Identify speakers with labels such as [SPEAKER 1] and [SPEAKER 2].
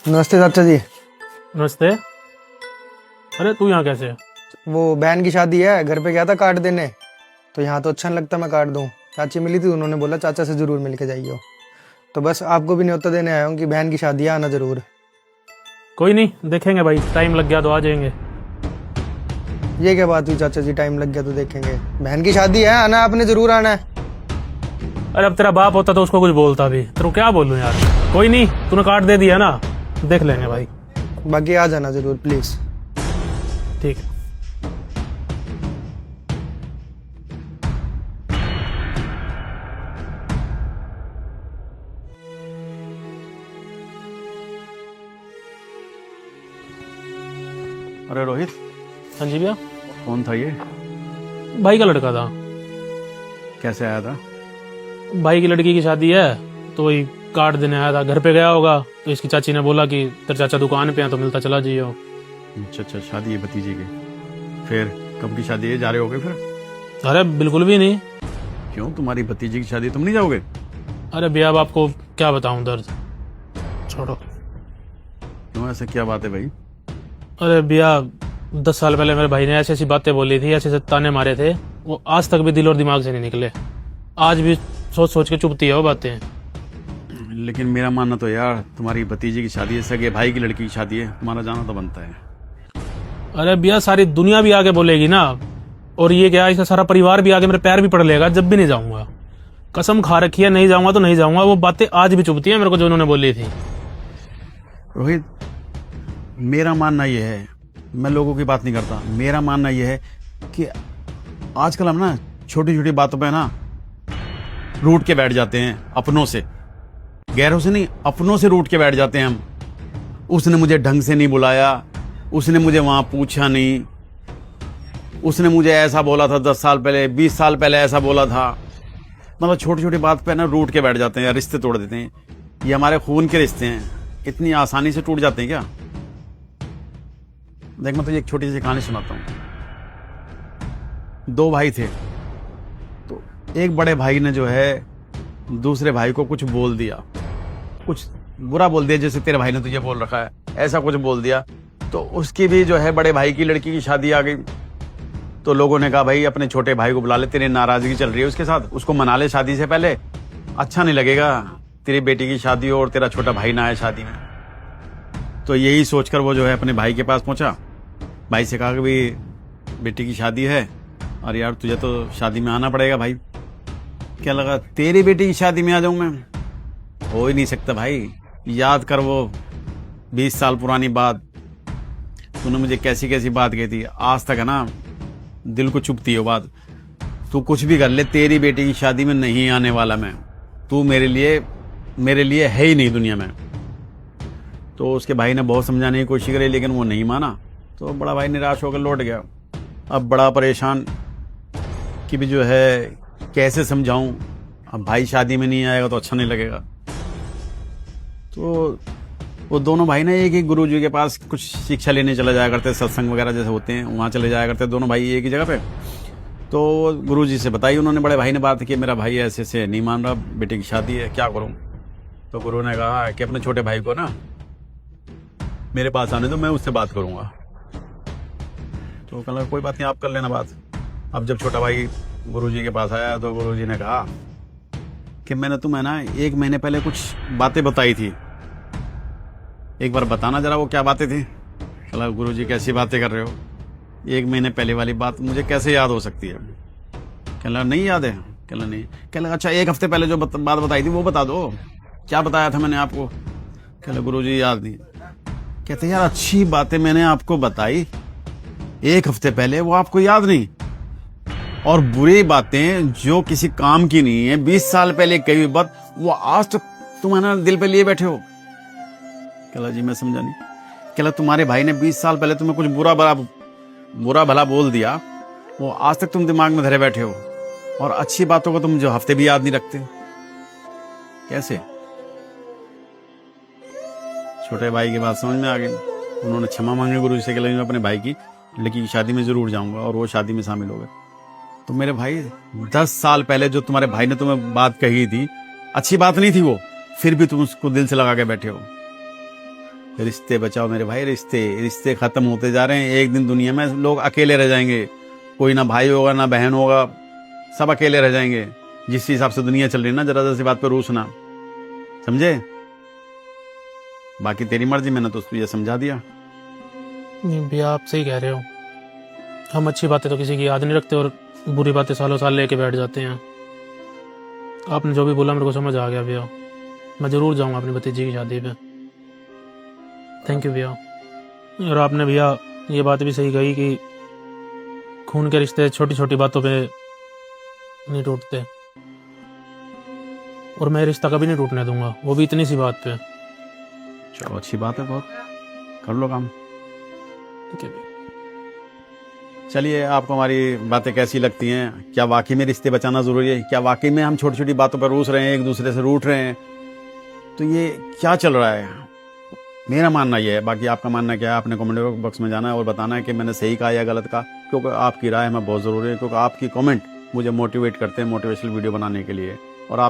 [SPEAKER 1] नमस्ते चाचा जी।
[SPEAKER 2] नमस्ते। अरे तू यहाँ कैसे है?
[SPEAKER 1] वो बहन की शादी है, घर पे गया था कार्ड देने, तो यहाँ तो अच्छा नहीं लगता मैं कार्ड दूँ। चाची मिली थी, उन्होंने बोला चाचा से ज़रूर मिल के जाइए। तो बस आपको भी न्योता देने आया हूँ कि बहन की शादी है, आना ज़रूर।
[SPEAKER 2] कोई नहीं, देखेंगे भाई, टाइम लग गया तो आ जाएंगे।
[SPEAKER 1] ये क्या बात हुई चाचा जी, टाइम लग गया तो देखेंगे? बहन की शादी है, आना आपने, ज़रूर आना है।
[SPEAKER 2] अरे अब तेरा बाप होता तो उसको कुछ बोलता भी, तेरे को क्या बोलूं यार। कोई नहीं, तूने कार्ड दे दिया ना, देख लेंगे भाई।
[SPEAKER 1] बाकी आ जाना ज़रूर प्लीज़।
[SPEAKER 2] ठीक है।
[SPEAKER 3] अरे रोहित,
[SPEAKER 2] हाँ जी भैया।
[SPEAKER 3] कौन था ये?
[SPEAKER 2] भाई का लड़का था।
[SPEAKER 3] कैसे आया था?
[SPEAKER 2] भाई की लड़की की शादी है तो वही कार्ड देने आया था। घर पे गया होगा तो इसकी चाची ने बोला कि तेरे चाचा दुकान पे हैं तो मिलता चला जाइयो।
[SPEAKER 3] अच्छा अच्छा, शादी है भतीजे की। फिर कब की शादी है, जा रहे होगे फिर?
[SPEAKER 2] अरे बिल्कुल भी नहीं।
[SPEAKER 3] क्यों, तुम्हारी भतीजे की शादी तुम नहीं जाओगे?
[SPEAKER 2] अरे भैया अब आपको क्या बताऊं, दर्द छोड़ो।
[SPEAKER 3] क्यों, ऐसा क्या बात है भाई?
[SPEAKER 2] अरे भैया 10 साल पहले मेरे भाई ने ऐसी ऐसी बातें बोली थी, ऐसे ऐसे ताने मारे थे, वो आज तक भी दिल और दिमाग से नहीं निकले। आज भी सोच सोच के चुभती है वो बातें।
[SPEAKER 3] लेकिन मेरा मानना तो यार, तुम्हारी भतीजे की शादी है, सगे भाई की लड़की की शादी है, तुम्हारा जाना तो बनता है।
[SPEAKER 2] अरे भैया सारी दुनिया भी आगे बोलेगी ना, और ये क्या, इसका सारा परिवार भी आगे मेरे पैर भी पड़ लेगा जब भी नहीं जाऊंगा। कसम खा रखी है, नहीं जाऊंगा तो नहीं जाऊंगा। वो बातें आज भी चुभती है मेरे को जो उन्होंने बोली थी।
[SPEAKER 3] रोहित, मेरा मानना यह है, मैं लोगों की बात नहीं करता, मेरा मानना यह है कि आजकल हम ना छोटी छोटी बातों पे ना रूठ के बैठ जाते हैं, अपनों से, गैरों से नहीं, अपनों से रूठ के बैठ जाते हैं हम। उसने मुझे ढंग से नहीं बुलाया, उसने मुझे वहां पूछा नहीं, उसने मुझे ऐसा बोला था 10 साल पहले, 20 साल पहले ऐसा बोला था। मतलब छोटी छोटी बात पे ना रूठ के बैठ जाते हैं या रिश्ते तोड़ देते हैं। ये हमारे खून के रिश्ते हैं, इतनी आसानी से टूट जाते हैं क्या? देख, मैं तुझे एक छोटी सी कहानी सुनाता हूँ। 2 भाई थे, तो एक बड़े भाई ने जो है दूसरे भाई को कुछ बोल दिया, कुछ बुरा बोल दिया, जैसे तेरे भाई ने तुझे बोल रखा है, ऐसा कुछ बोल दिया। तो उसकी भी जो है बड़े भाई की लड़की की शादी आ गई। तो लोगों ने कहा भाई अपने छोटे भाई को बुला ले, तेरी नाराजगी चल रही है उसके साथ, उसको मना ले शादी से पहले, अच्छा नहीं लगेगा तेरी बेटी की शादी हो और तेरा छोटा भाई ना आए शादी में। तो यही सोचकर वो जो है अपने भाई के पास पहुंचा, भाई से कहा कि भाई बेटी की शादी है और यार तुझे तो शादी में आना पड़ेगा भाई। क्या लगा तेरी बेटी की शादी में आ जाऊं मैं? हो ही नहीं सकता भाई। याद कर वो 20 साल पुरानी बात, तूने मुझे कैसी कैसी बात कही थी, आज तक है ना दिल को चुभती है बात। तू कुछ भी कर ले, तेरी बेटी की शादी में नहीं आने वाला मैं। तू मेरे लिए है ही नहीं दुनिया में। तो उसके भाई ने बहुत समझाने की कोशिश करी, लेकिन वो नहीं माना। तो बड़ा भाई निराश होकर लौट गया। अब बड़ा परेशान कि भी जो है कैसे समझाऊं, अब भाई शादी में नहीं आएगा तो अच्छा नहीं लगेगा। तो वो दोनों भाई ना एक ही गुरु जी के पास कुछ शिक्षा लेने चले जाया करते, सत्संग वगैरह जैसे होते हैं वहाँ चले जाया करते दोनों भाई एक ही जगह पे। तो गुरु जी से बताई उन्होंने, बड़े भाई ने बात की, मेरा भाई ऐसे से नहीं मान रहा, बेटे की शादी है, क्या करूं? तो गुरु ने कहा कि अपने छोटे भाई को ना मेरे पास आने दो, मैं उससे बात करूंगा। तो कहला कोई बात नहीं, आप कर लेना बात। अब जब छोटा भाई गुरुजी के पास आया तो गुरुजी ने कहा कि मैंने तुम्हें ना 1 महीने पहले कुछ बातें बताई थी, एक बार बताना जरा वो क्या बातें थी। कहला गुरुजी कैसी बातें कर रहे हो, 1 महीने पहले वाली बात मुझे कैसे याद हो सकती है? कहला नहीं याद है? कहला नहीं। कहला अच्छा 1 हफ्ते पहले जो बात बताई थी वो बता दो, क्या बताया था मैंने आपको? कहला गुरुजी याद नहीं। कहते यार अच्छी बातें मैंने आपको बताई 1 हफ्ते पहले, वो आपको याद नहीं? और बुरी बातें जो किसी काम की नहीं है, 20 साल पहले कही हुई बात, वो आज तक तुम्हारा दिल पे लिए बैठे हो। कहला जी मैं समझा नहीं। कहला तुम्हारे भाई ने 20 साल पहले तुम्हें कुछ बुरा भला बोल दिया, वो आज तक तुम दिमाग में धरे बैठे हो, और अच्छी बातों को तुम जो हफ्ते भी याद नहीं रखते। कैसे? छोटे भाई की बात समझ में आ गई। उन्होंने क्षमा मांगे गुरु जी से, मैं अपने भाई की लड़की की शादी में जरूर जाऊंगा, और वो शादी में शामिल हो गए। तो मेरे भाई 10 साल पहले जो तुम्हारे भाई ने तुम्हें बात कही थी, अच्छी बात नहीं थी वो, फिर भी तुम उसको दिल से लगा के बैठे हो। रिश्ते बचाओ मेरे भाई, रिश्ते रिश्ते खत्म होते जा रहे हैं। एक दिन दुनिया में लोग अकेले रह जाएंगे, कोई ना भाई होगा ना बहन होगा, सब अकेले रह जाएंगे। जिस हिसाब से दुनिया चल रही है ना, जरा सी बात पे रूसना, समझे? बाकी तेरी मर्जी, मैंने तो तुझे समझा दिया।
[SPEAKER 2] नहीं भैया आप सही कह रहे हो, हम अच्छी बातें तो किसी की याद नहीं रखते और बुरी बातें सालों साल लेके बैठ जाते हैं। आपने जो भी बोला मेरे को समझ आ गया भैया, मैं ज़रूर जाऊंगा अपनी भतीजी की शादी पे। थैंक यू भैया। और आपने भैया ये बात भी सही कही कि खून के रिश्ते छोटी छोटी बातों पे नहीं टूटते, और मैं रिश्ता कभी नहीं टूटने दूंगा, वो भी इतनी सी बात पे।
[SPEAKER 3] चलो अच्छी बात है, बहुत कर लो काम।
[SPEAKER 2] ठीक है भैया।
[SPEAKER 3] चलिए, आपको हमारी बातें कैसी लगती हैं? क्या वाकई में रिश्ते बचाना जरूरी है? क्या वाकई में हम छोटी छोटी बातों पर रूस रहे हैं, एक दूसरे से रूठ रहे हैं? तो ये क्या चल रहा है? मेरा मानना ये है, बाकी आपका मानना क्या है? आपने कमेंट बॉक्स में जाना है और बताना है कि मैंने सही कहा या गलत कहा, क्योंकि आपकी राय हमें बहुत जरूरी है, क्योंकि आपकी कमेंट मुझे मोटिवेट करते हैं मोटिवेशनल वीडियो बनाने के लिए। और आप